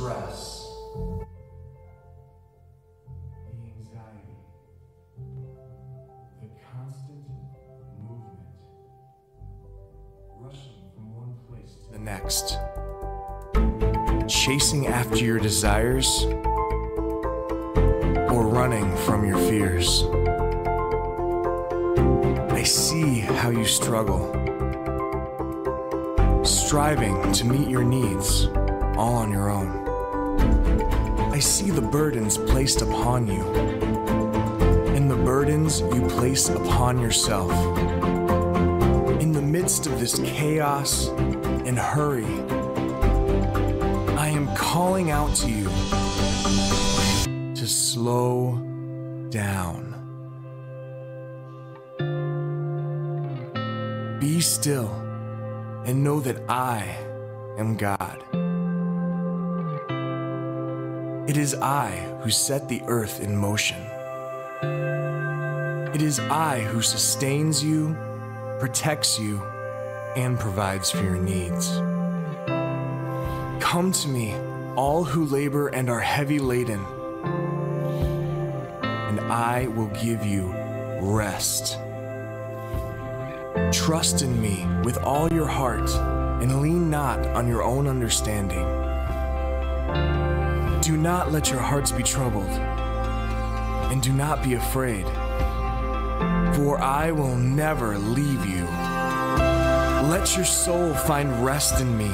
stress, the anxiety, the constant movement, rushing from one place to the next, chasing after your desires, or running from your fears. I see how you struggle, striving to meet your needs all on your own. I see the burdens placed upon you and the burdens you place upon yourself. In the midst of this chaos and hurry, I am calling out to you to slow down. Be still and know that I am God. It is I who set the earth in motion. It is I who sustains you, protects you, and provides for your needs. Come to me, all who labor and are heavy laden, and I will give you rest. Trust in me with all your heart and lean not on your own understanding. Do not let your hearts be troubled, and do not be afraid, for I will never leave you. Let your soul find rest in me,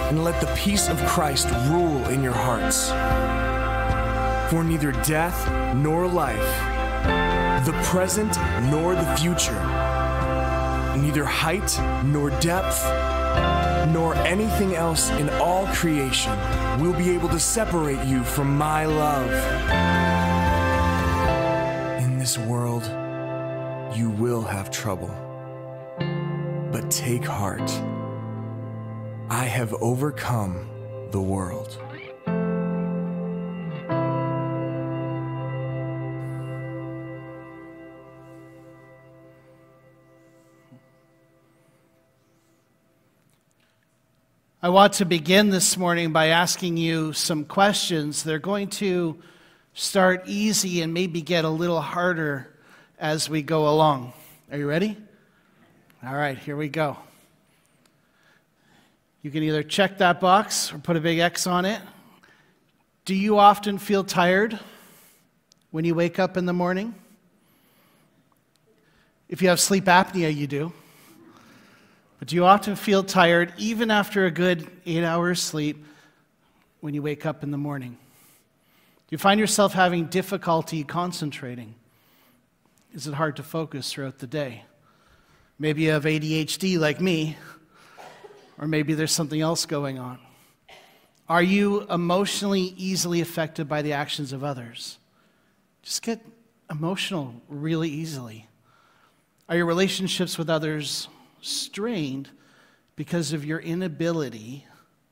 and let the peace of Christ rule in your hearts. For neither death nor life, the present nor the future, neither height nor depth, nor anything else in all creation will be able to separate you from my love. In this world, you will have trouble, but take heart. I have overcome the world. I want to begin this morning by asking you some questions. They're going to start easy and maybe get a little harder as we go along. Are you ready? All right, here we go. You can either check that box or put a big X on it. Do you often feel tired when you wake up in the morning? If you have sleep apnea, you do. But do you often feel tired, even after a good 8 hours sleep, when you wake up in the morning? Do you find yourself having difficulty concentrating? Is it hard to focus throughout the day? Maybe you have ADHD like me, or maybe there's something else going on. Are you emotionally easily affected by the actions of others? Just get emotional really easily. Are your relationships with others strained because of your inability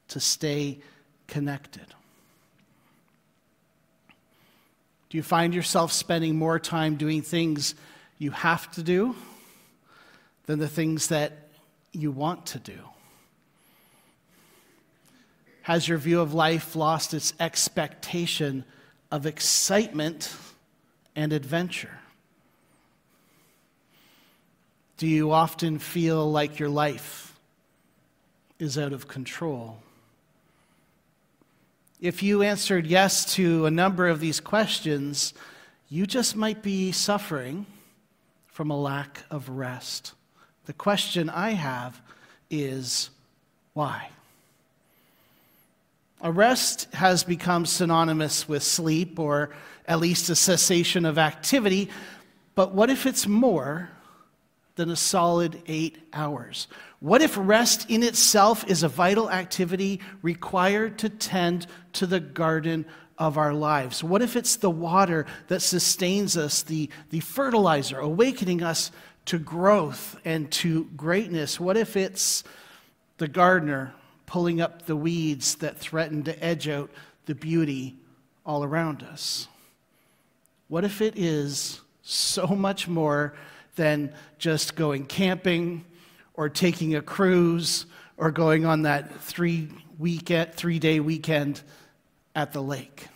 to stay connected? Do you find yourself spending more time doing things you have to do than the things that you want to do? Has your view of life lost its expectation of excitement and adventure? Do you often feel like your life is out of control? If you answered yes to a number of these questions, you just might be suffering from a lack of rest. The question I have is, why? A rest has become synonymous with sleep, or at least a cessation of activity, but what if it's more than a solid 8 hours? What if rest in itself is a vital activity required to tend to the garden of our lives? What if it's the water that sustains us, the fertilizer, awakening us to growth and to greatness? What if it's the gardener pulling up the weeds that threaten to edge out the beauty all around us? What if it is so much more than just going camping or taking a cruise or going on that 3 weekend, 3-day weekend at the lake,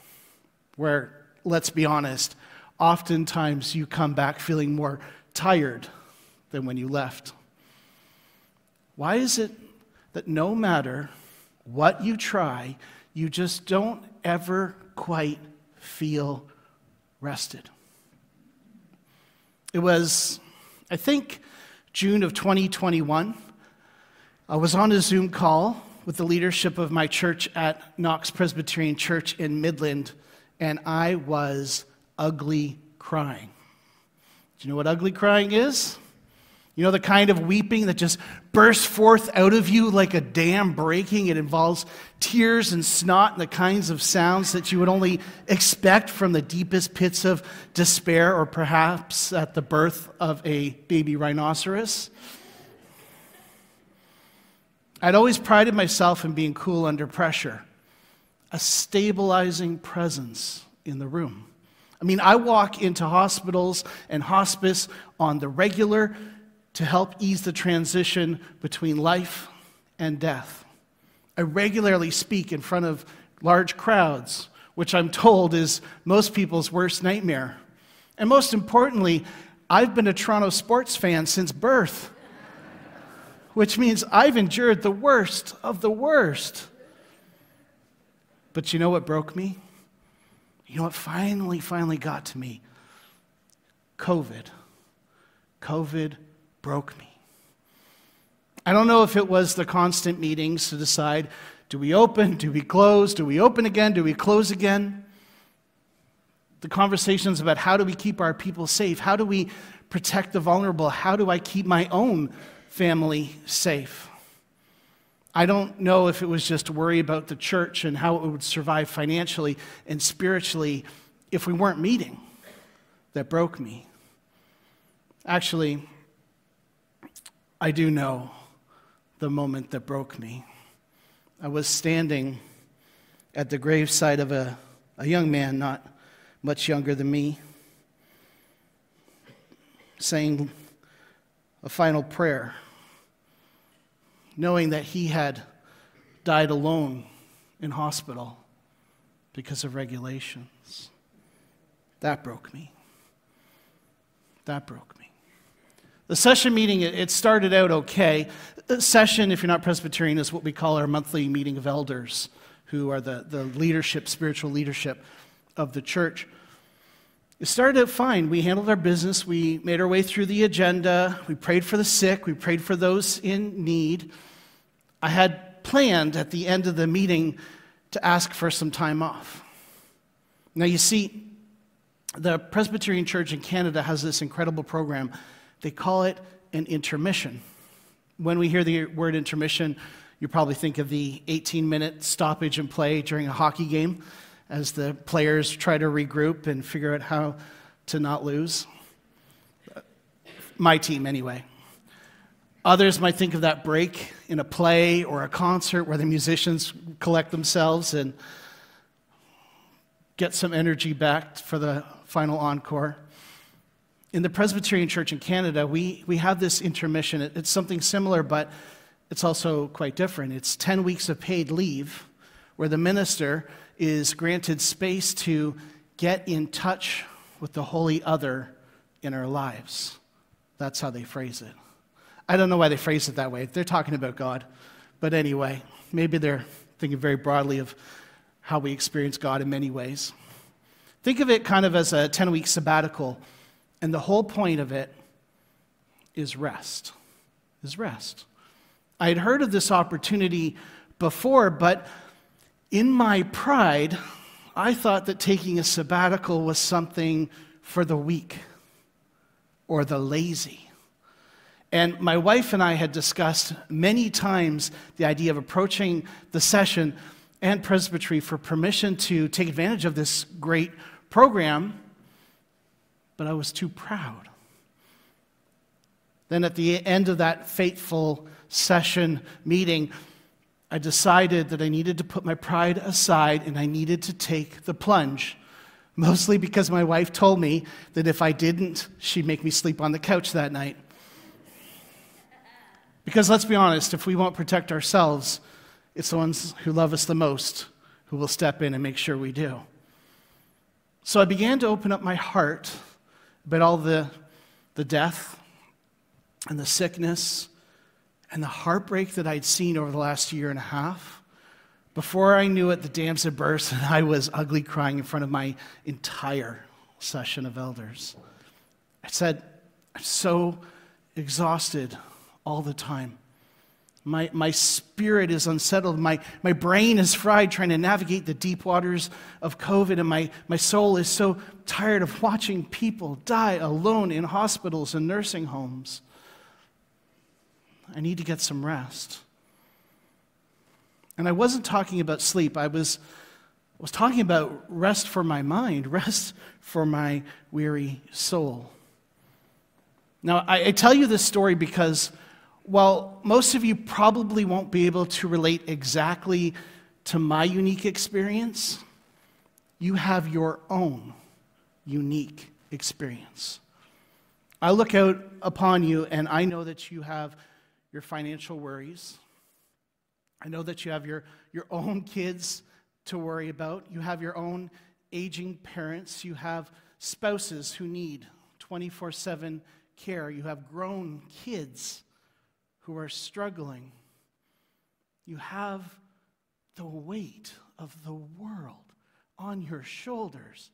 where, let's be honest, oftentimes you come back feeling more tired than when you left. Why is it that no matter what you try, you just don't ever quite feel rested? It was, I think, June of 2021. I was on a Zoom call with the leadership of my church at Knox Presbyterian Church in Midland, and I was ugly crying. Do you know what ugly crying is? You know, the kind of weeping that just bursts forth out of you like a dam breaking. It involves tears and snot and the kinds of sounds that you would only expect from the deepest pits of despair, or perhaps at the birth of a baby rhinoceros. I'd always prided myself in being cool under pressure, a stabilizing presence in the room. I mean, I walk into hospitals and hospice on the regular to help ease the transition between life and death. I regularly speak in front of large crowds, which I'm told is most people's worst nightmare. And most importantly, I've been a Toronto sports fan since birth, which means I've endured the worst of the worst. But you know what broke me? You know what finally got to me? COVID. COVID broke me. I don't know if it was the constant meetings to decide, do we open, do we close, do we open again, do we close again? The conversations about how do we keep our people safe, how do we protect the vulnerable, how do I keep my own family safe? I don't know if it was just worry about the church and how it would survive financially and spiritually if we weren't meeting that broke me. Actually, I do know the moment that broke me. I was standing at the graveside of a young man, not much younger than me, saying a final prayer, knowing that he had died alone in hospital because of regulations. That broke me. That broke me. The session meeting, it started out okay. The session, if you're not Presbyterian, is what we call our monthly meeting of elders, who are the leadership, spiritual leadership of the church. It started out fine. We handled our business. We made our way through the agenda. We prayed for the sick. We prayed for those in need. I had planned at the end of the meeting to ask for some time off. Now, you see, the Presbyterian Church in Canada has this incredible program. They call it an intermission. When we hear the word intermission, you probably think of the 18-minute stoppage and play during a hockey game as the players try to regroup and figure out how to not lose. My team, anyway. Others might think of that break in a play or a concert where the musicians collect themselves and get some energy back for the final encore. In the Presbyterian Church in Canada, we have this intermission. It's something similar, but it's also quite different. It's 10 weeks of paid leave where the minister is granted space to get in touch with the holy other in our lives. That's how they phrase it. I don't know why they phrase it that way. They're talking about God. But anyway, maybe they're thinking very broadly of how we experience God in many ways. Think of it kind of as a 10-week sabbatical. And the whole point of it is rest. I had heard of this opportunity before, but in my pride, I thought that taking a sabbatical was something for the weak or the lazy. And my wife and I had discussed many times the idea of approaching the session and presbytery for permission to take advantage of this great program, but I was too proud. Then at the end of that fateful session meeting, I decided that I needed to put my pride aside and I needed to take the plunge, mostly because my wife told me that if I didn't, she'd make me sleep on the couch that night. Because let's be honest, if we won't protect ourselves, It's the ones who love us the most who will step in and make sure we do. So I began to open up my heart about all the death and the sickness and the heartbreak that I'd seen over the last year and a half. Before I knew it, the dams had burst, and I was ugly crying in front of my entire session of elders. I said, I'm so exhausted all the time. My spirit is unsettled. My brain is fried trying to navigate the deep waters of COVID, and my soul is so tired of watching people die alone in hospitals and nursing homes. I need to get some rest. And I wasn't talking about sleep. I was talking about rest for my mind, rest for my weary soul. Now, I tell you this story because while most of you probably won't be able to relate exactly to my unique experience, you have your own unique experience. I look out upon you and I know that you have your financial worries. I know that you have your own kids to worry about. You have your own aging parents. You have spouses who need 24/7 care. You have grown kids who are struggling. You have the weight of the world on your shoulders,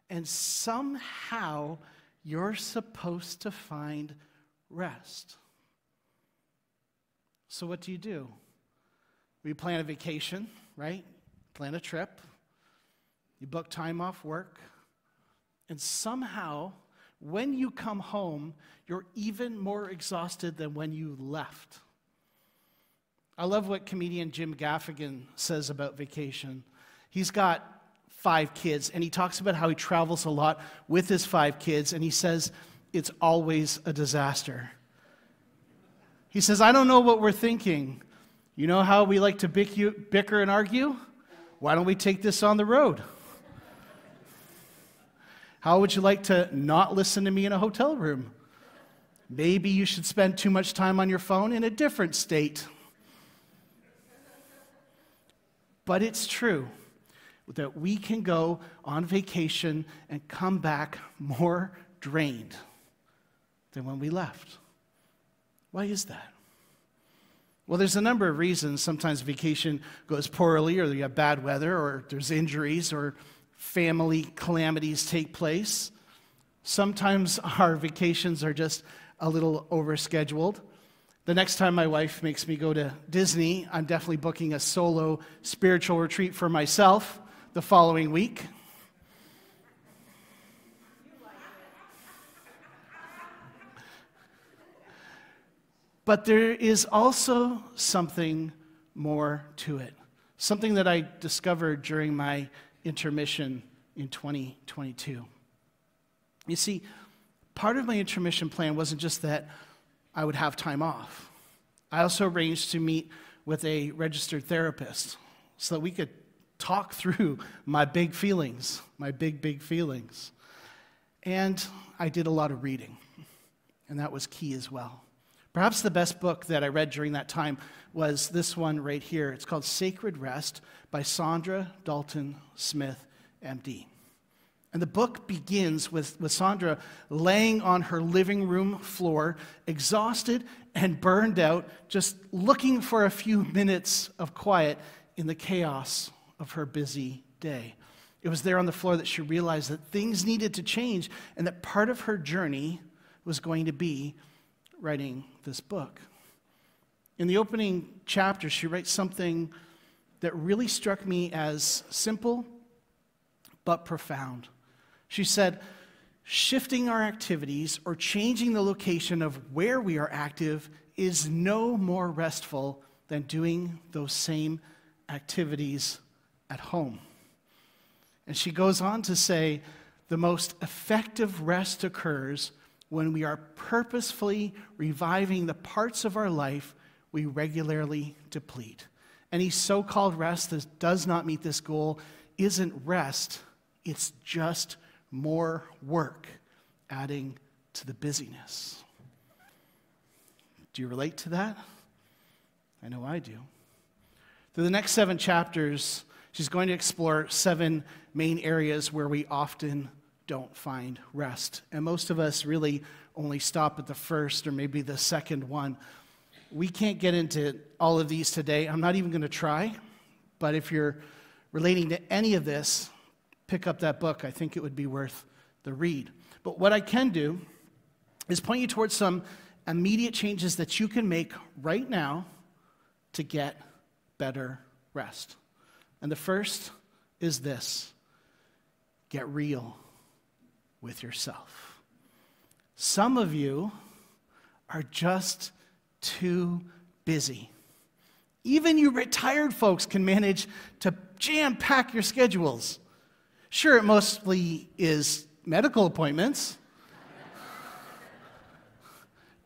and somehow you're supposed to find rest. So what do? We plan a vacation, right? Plan a trip. You book time off work, and somehow when you come home, you're even more exhausted than when you left. I love what comedian Jim Gaffigan says about vacation. He's got 5 kids, and he talks about how he travels a lot with his 5 kids, and he says it's always a disaster. He says, I don't know what we're thinking. You know how we like to bicker and argue? Why don't we take this on the road? How would you like to not listen to me in a hotel room? Maybe you should spend too much time on your phone in a different state. But it's true that we can go on vacation and come back more drained than when we left. Why is that? Well, there's a number of reasons. Sometimes vacation goes poorly, or you have bad weather, or there's injuries, or family calamities take place. Sometimes our vacations are just a little overscheduled. The next time my wife makes me go to Disney, I'm definitely booking a solo spiritual retreat for myself the following week. But there is also something more to it, something that I discovered during my intermission in 2022. You see, part of my intermission plan wasn't just that I would have time off. I also arranged to meet with a registered therapist so that we could talk through my big feelings, my big feelings. And I did a lot of reading, and that was key as well. Perhaps the best book that I read during that time was this one right here. It's called Sacred Rest by Sandra Dalton Smith, MD. And the book begins with Sandra laying on her living room floor, exhausted and burned out, just looking for a few minutes of quiet in the chaos of her busy day. It was there on the floor that she realized that things needed to change and that part of her journey was going to be writing this book. In the opening chapter, she writes something that really struck me as simple but profound. She said, shifting our activities or changing the location of where we are active is no more restful than doing those same activities at home. And she goes on to say, the most effective rest occurs when we are purposefully reviving the parts of our life we regularly deplete. Any so-called rest that does not meet this goal isn't rest, it's just more work adding to the busyness. Do you relate to that? I know I do. Through the next 7 chapters, she's going to explore 7 main areas where we often don't find rest. And most of us really only stop at the first or maybe the second one. We can't get into all of these today. I'm not even going to try. But if you're relating to any of this, pick up that book. I think it would be worth the read. But what I can do is point you towards some immediate changes that you can make right now to get better rest. And the first is this: get real with yourself. Some of you are just too busy. Even you retired folks can manage to jam-pack your schedules. Sure, it mostly is medical appointments,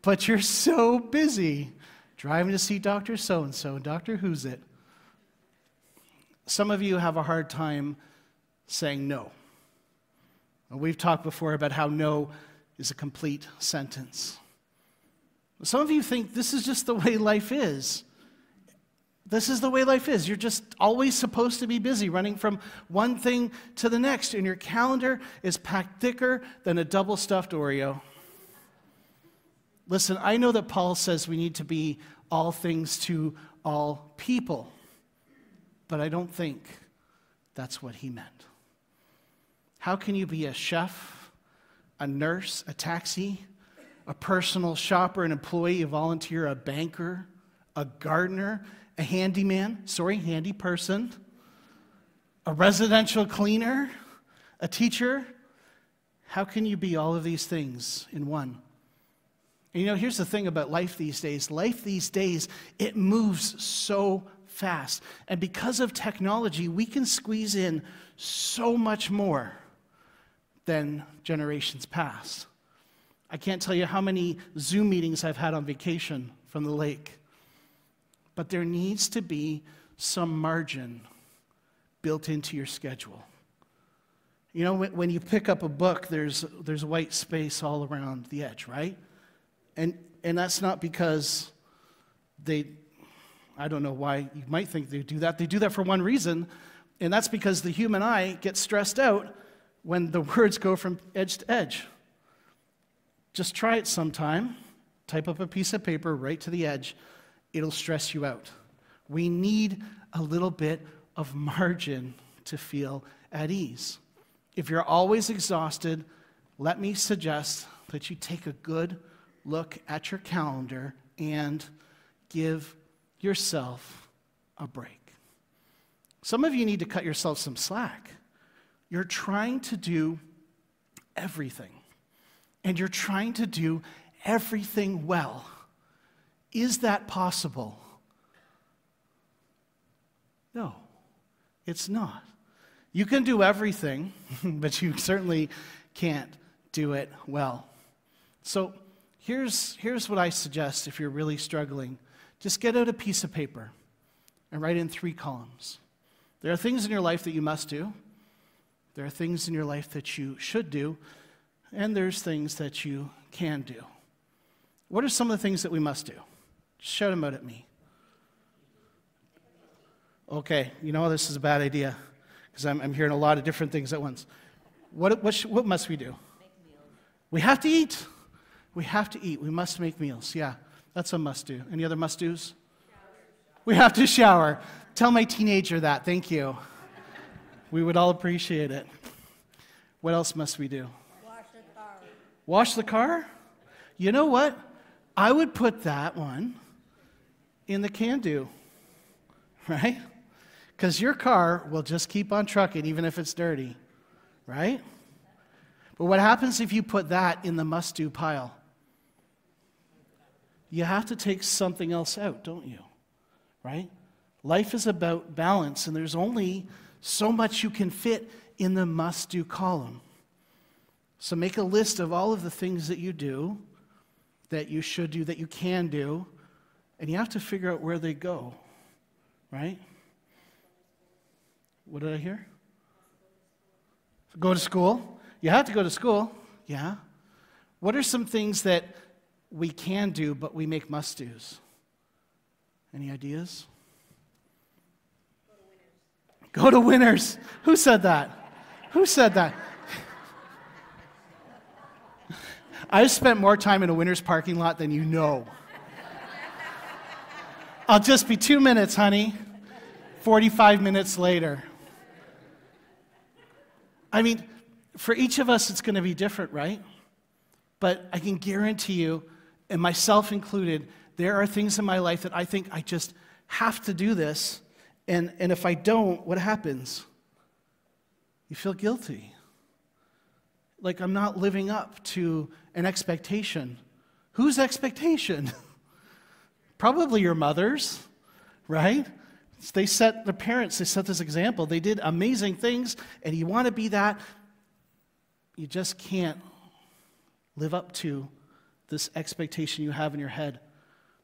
but you're so busy driving to see Dr. So-and-so, Dr. Who's It. Some of you have a hard time saying no. We've talked before about how no is a complete sentence. Some of you think this is just the way life is. This is the way life is. You're just always supposed to be busy, running from one thing to the next, and your calendar is packed thicker than a double-stuffed Oreo. Listen, I know that Paul says we need to be all things to all people, but I don't think that's what he meant. How can you be a chef, a nurse, a taxi, a personal shopper, an employee, a volunteer, a banker, a gardener, a handy person, a residential cleaner, a teacher? How can you be all of these things in one? And here's the thing about life these days. Life these days, it moves so fast. And because of technology, we can squeeze in so much more than generations past. I can't tell you how many Zoom meetings I've had on vacation from the lake. But there needs to be some margin built into your schedule. When you pick up a book, there's white space all around the edge, right? And that's not because I don't know why you might think they do that. They do that for one reason, and that's because the human eye gets stressed out when the words go from edge to edge. Just try it sometime. Type up a piece of paper right to the edge. It'll stress you out. We need a little bit of margin to feel at ease. If you're always exhausted, let me suggest that you take a good look at your calendar and give yourself a break. Some of you need to cut yourself some slack. You're trying to do everything, and you're trying to do everything well. Is that possible? No, it's not. You can do everything, but you certainly can't do it well. So here's what I suggest if you're really struggling. Just get out a piece of paper and write in 3 columns. There are things in your life that you must do. There are things in your life that you should do. And there's things that you can do. What are some of the things that we must do? Shout them out at me. Okay, this is a bad idea because I'm hearing a lot of different things at once. What must we do? Make meals. We have to eat. We have to eat. We must make meals. Yeah, that's a must do. Any other must do's? We have to shower. Tell my teenager that. Thank you. We would all appreciate it. What else must we do? Wash the car. Wash the car? You know what? I would put that one in the can-do, right? Because your car will just keep on trucking even if it's dirty, right? But what happens if you put that in the must-do pile? You have to take something else out, don't you? Right? Life is about balance, and there's only so much you can fit in the must-do column. So make a list of all of the things that you do, that you should do, that you can do, and you have to figure out where they go, right? What did I hear? Go to school. You have to go to school, yeah. What are some things that we can do, but we make must-dos? Any ideas? Go to Winners. Who said that? Who said that? I've spent more time in a Winners parking lot than you know. I'll just be 2 minutes, honey. 45 minutes later. I mean, for each of us, it's going to be different, right? But I can guarantee you, and myself included, there are things in my life that I think I just have to do this, and if I don't, what happens? You feel guilty. Like I'm not living up to an expectation. Whose expectation? Probably your mother's, right? They set this example. They did amazing things, and you want to be that. You just can't live up to this expectation you have in your head,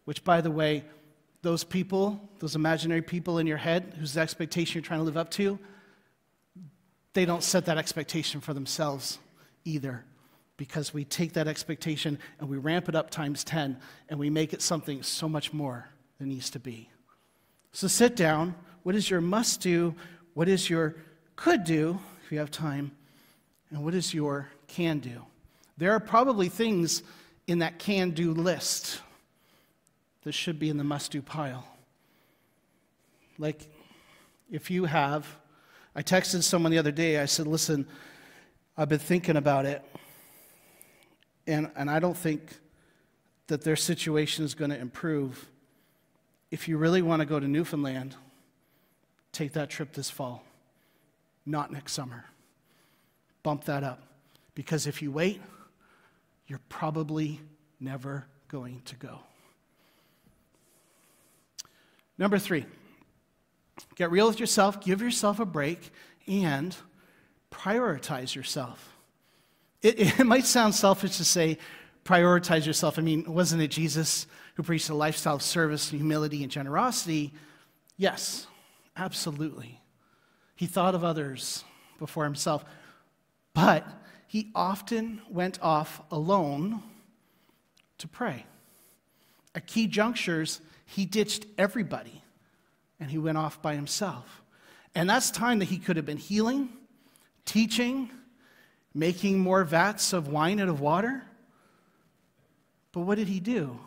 which, by the way, those people, those imaginary people in your head whose expectation you're trying to live up to, they don't set that expectation for themselves either, because we take that expectation and we ramp it up times 10 and we make it something so much more than it needs to be. So sit down. What is your must do? What is your could do, if you have time? And what is your can do? There are probably things in that can do list that should be in the must do pile. Like if you have, I texted someone the other day, I said, listen, I've been thinking about it, and I don't think that their situation is going to improve. If you really want to go to Newfoundland, take that trip this fall, not next summer. Bump that up. Because if you wait, you're probably never going to go. Number 3, get real with yourself, give yourself a break, and prioritize yourself. It might sound selfish to say prioritize yourself. I mean, wasn't it Jesus who preached a lifestyle of service and humility and generosity? Yes, absolutely. He thought of others before himself, but he often went off alone to pray. At key junctures, he ditched everybody and he went off by himself. And that's time that he could have been healing, teaching, making more vats of wine out of water. But what did he do?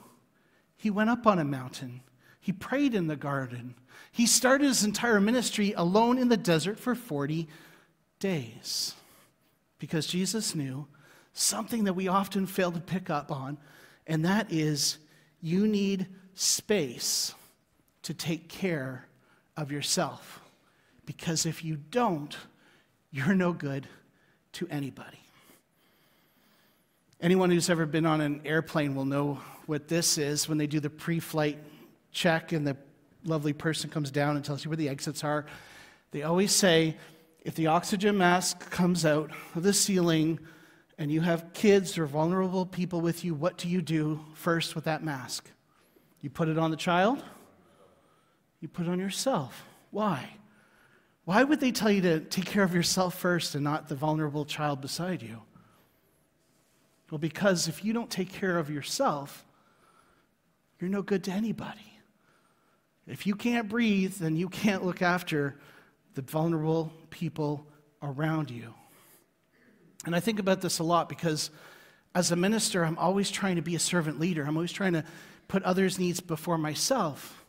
He went up on a mountain. He prayed in the garden. He started his entire ministry alone in the desert for 40 days. Because Jesus knew something that we often fail to pick up on, and that is you need space to take care of yourself. Because if you don't, you're no good to anybody. Anyone who's ever been on an airplane will know what this is when they do the pre-flight check and the lovely person comes down and tells you where the exits are. They always say, if the oxygen mask comes out of the ceiling and you have kids or vulnerable people with you, what do you do first with that mask? You put it on the child? You put it on yourself. Why? Why would they tell you to take care of yourself first and not the vulnerable child beside you? Well, because if you don't take care of yourself, you're no good to anybody. If you can't breathe, then you can't look after the vulnerable people around you. And I think about this a lot because as a minister, I'm always trying to be a servant leader. I'm always trying to put others' needs before myself.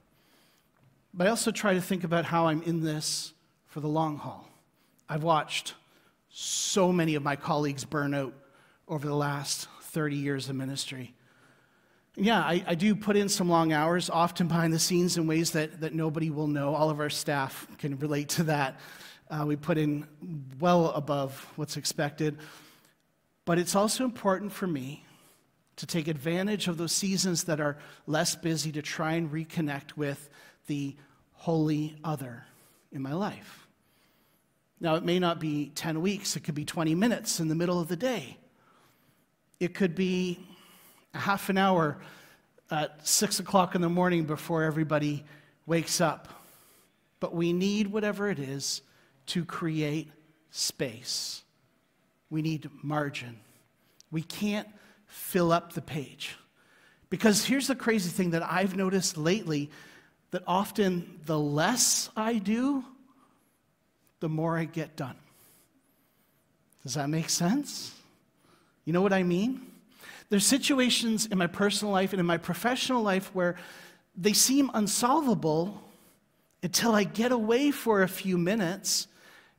But I also try to think about how I'm in this for the long haul. I've watched so many of my colleagues burn out over the last 30 years of ministry. Yeah, I do put in some long hours, often behind the scenes in ways that nobody will know. All of our staff can relate to that. We put in well above what's expected. But it's also important for me to take advantage of those seasons that are less busy to try and reconnect with the holy other in my life. Now, it may not be 10 weeks. It could be 20 minutes in the middle of the day. It could be a half an hour at 6 o'clock in the morning before everybody wakes up. But we need whatever it is to create space. We need margin. We can't fill up the page. Because here's the crazy thing that I've noticed lately, that often the less I do, the more I get done. Does that make sense? You know what I mean? There's situations in my personal life and in my professional life where they seem unsolvable until I get away for a few minutes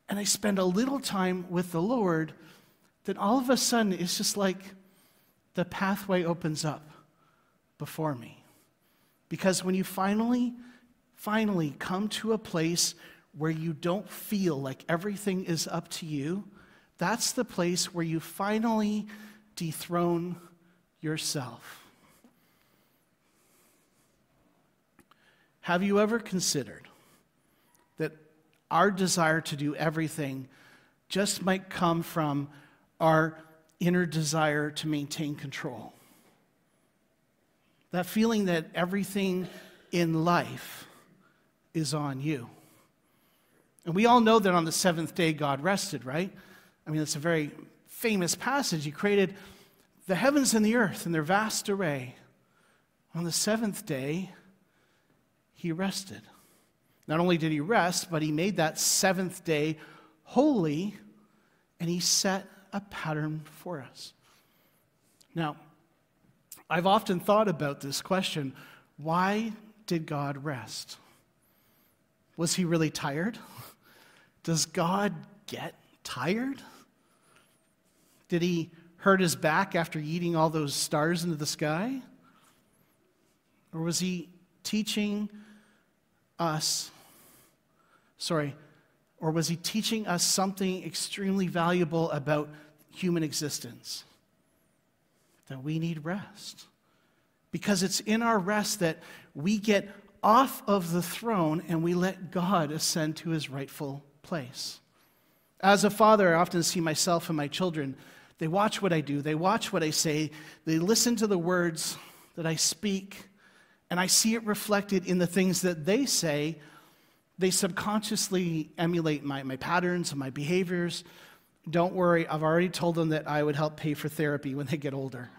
and I spend a little time with the Lord. Then all of a sudden it's just like the pathway opens up before me. Because when you finally come to a place where you don't feel like everything is up to you, that's the place where you finally dethrone yourself. Have you ever considered that our desire to do everything just might come from our inner desire to maintain control? That feeling that everything in life is on you. And we all know that on the seventh day God rested, right? I mean, it's a very famous passage. He created the heavens and the earth in their vast array. On the seventh day, he rested. Not only did he rest, but he made that seventh day holy, and he set a pattern for us. Now, I've often thought about this question: why did God rest? Was he really tired? Does God get tired? Did he hurt his back after eating all those stars into the sky? Or was he teaching us something extremely valuable about human existence? That we need rest. Because it's in our rest that we get off of the throne and we let God ascend to his rightful place. As a father, I often see myself and my children. They watch what I do. They watch what I say. They listen to the words that I speak. And I see it reflected in the things that they say. They subconsciously emulate my patterns and my behaviors. Don't worry, I've already told them that I would help pay for therapy when they get older.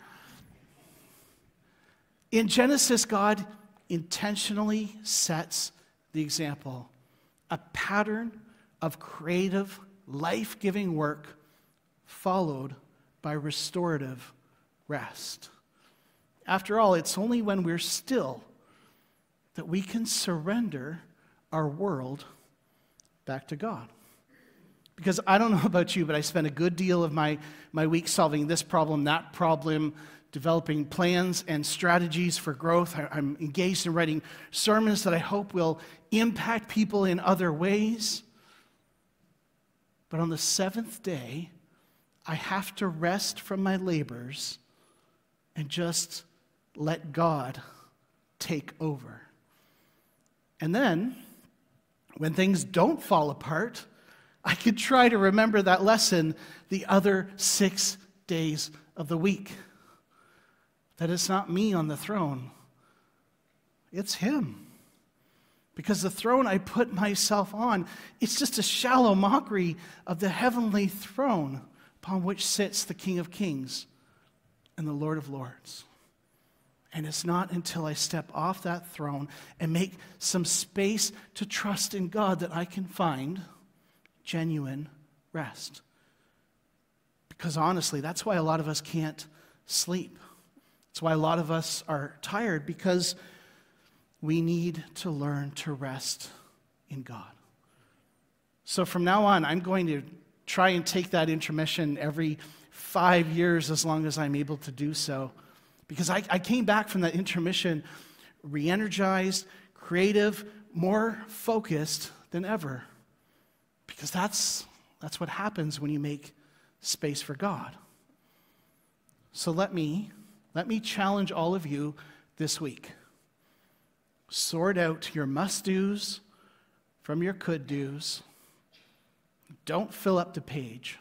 In Genesis, God intentionally sets the example, a pattern of creative, life-giving work followed by restorative rest. After all, it's only when we're still that we can surrender our world back to God. Because I don't know about you, but I spent a good deal of my week solving this problem, that problem, developing plans and strategies for growth. I'm engaged in writing sermons that I hope will impact people in other ways. But on the seventh day, I have to rest from my labors and just let God take over. And then, when things don't fall apart, I could try to remember that lesson the other 6 days of the week. That it's not me on the throne, it's him. Because the throne I put myself on, it's just a shallow mockery of the heavenly throne upon which sits the King of Kings and the Lord of Lords. And it's not until I step off that throne and make some space to trust in God that I can find genuine rest. Because honestly, that's why a lot of us can't sleep. That's why a lot of us are tired, because we need to learn to rest in God. So from now on, I'm going to try and take that intermission every 5 years as long as I'm able to do so. Because I came back from that intermission re-energized, creative, more focused than ever. Because that's what happens when you make space for God. So let me challenge all of you this week. Sort out your must-dos from your could-dos. Don't fill up the page.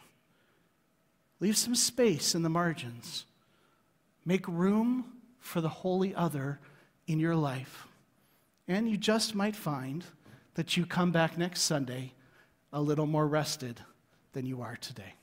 Leave some space in the margins. Make room for the holy other in your life. And you just might find that you come back next Sunday a little more rested than you are today.